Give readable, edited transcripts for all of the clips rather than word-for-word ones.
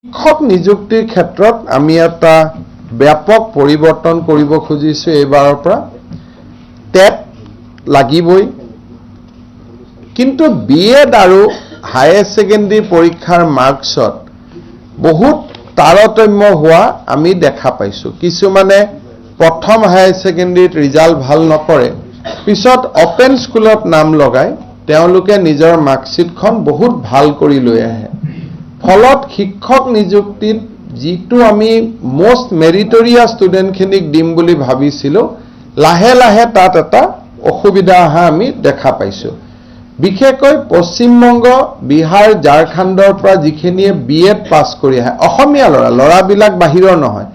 শিক্ষক নিযুক্তিৰ ক্ষেত্ৰত আমি এটা ব্যাপক পৰিৱৰ্তন কৰিব খুজিছো এইবাৰৰ পৰা টেট লাগিবই কিন্তু বিএড আৰু হায়াৰ সেকেন্ডাৰী পৰীক্ষাৰ মাৰ্কছত বহুত তাৰতম্য হোৱা আমি দেখা পাইছো কিছুমানে প্ৰথম হায়াৰ সেকেন্ডাৰীত ৰিজাল্ট ভাল নকৰে পিছত ওপেন স্কুলত নাম লগাই তেওঁলোকে নিজৰ মাৰ্কশিটখন বহুত ভাল কৰি লৈ আহে ফলত শিক্ষক নিযুক্তিত যিটো আমি মোস্ট মেৰিটৰিয়াছ ষ্টুডেণ্টখিনিক দিম বুলি ভাবিছিলো লাহে লাহে তাত এটা অসুবিধা আহা আমি দেখা পাইছো বিশেষকৈ পশ্চিমবংগ বিহাৰ ঝাৰখণ্ডৰ পৰা যিখিনিয়ে বিএড পাছ কৰি আহে অসমীয়া ল'ৰাবিলাক বাহিৰৰ নহয়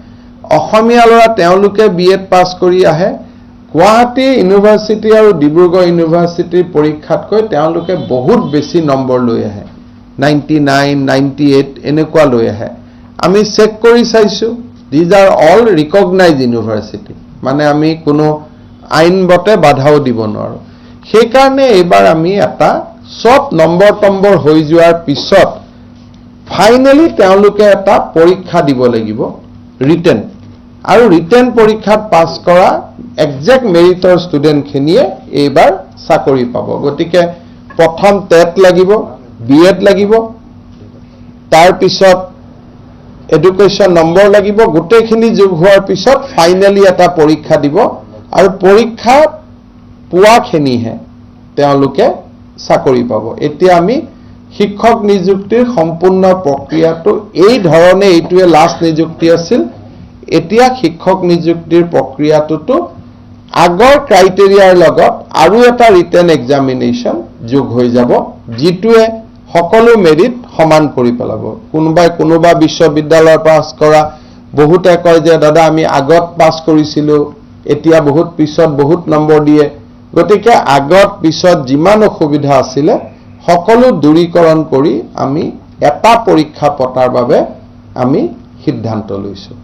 অসমীয়া ল'ৰা তেওঁলোকে বিএড পাছ কৰি আহে গুৱাহাটী ইউনিভাৰ্চিটি আৰু ডিব্ৰুগড় ইউনিভাৰ্চিটিৰ পৰীক্ষাতকৈ তেওঁলোকে বহুত বেছি নম্বৰ লৈ আহে 99, 98 এনেকুৱা লৈ আহে আমি চেক কৰি চাইছো these are all recognized university মানে আমি কোনো আইনবতে বাধাও দিব নোৱাৰো সেই কাৰণে এবাৰ আমি এটা সব নম্বৰ হৈ যোৱাৰ পিছত ফাইনালি তেওঁলোকে এটা পৰীক্ষা দিব লাগিব ৰিটেন আৰু ৰিটেন পৰীক্ষাত পাছ কৰা এক্সাক্ট মেৰিটৰ ষ্টুডেণ্টখিনিয়ে এইবাৰ চাকৰি পাব গতিকে প্ৰথম টেট লাগিব বিএড লাগিব তাৰ পিছত এডুকেশ্যন নম্বৰ লাগিব গোটেইখিনি যোগ হোৱাৰ পিছত ফাইনালি এটা পৰীক্ষা দিব আৰু পৰীক্ষা পোৱাখিনিহে তেওঁলোকে চাকৰি পাব এতিয়া আমি শিক্ষক নিযুক্তিৰ সম্পূৰ্ণ প্ৰক্ৰিয়াটো এই ধৰণে এইটোৱে লাষ্ট নিযুক্তি আছিল এতিয়া শিক্ষক নিযুক্তিৰ প্ৰক্ৰিয়াটোতো আগৰ ক্ৰাইটেৰিয়াৰ লগত আৰু এটা ৰিটেন এক্সামিনেশ্যন যোগ হৈ যাব যিটোৱে সকলো মেৰিট সমান কৰি পেলাব কোনোবা বিশ্ববিদ্যালয়ৰ পাছ কৰা বহুতে কয় যে দাদা আমি আগত পাছ কৰিছিলো এতিয়া বহুত পিছত বহুত নম্বৰ দিয়ে গতিকে আগত পিছত যিমান অসুবিধা আছিল সকলো দূৰীকৰণ কৰি আমি এটা পৰীক্ষা পতাৰ বাবে আমি সিদ্ধান্ত লৈছো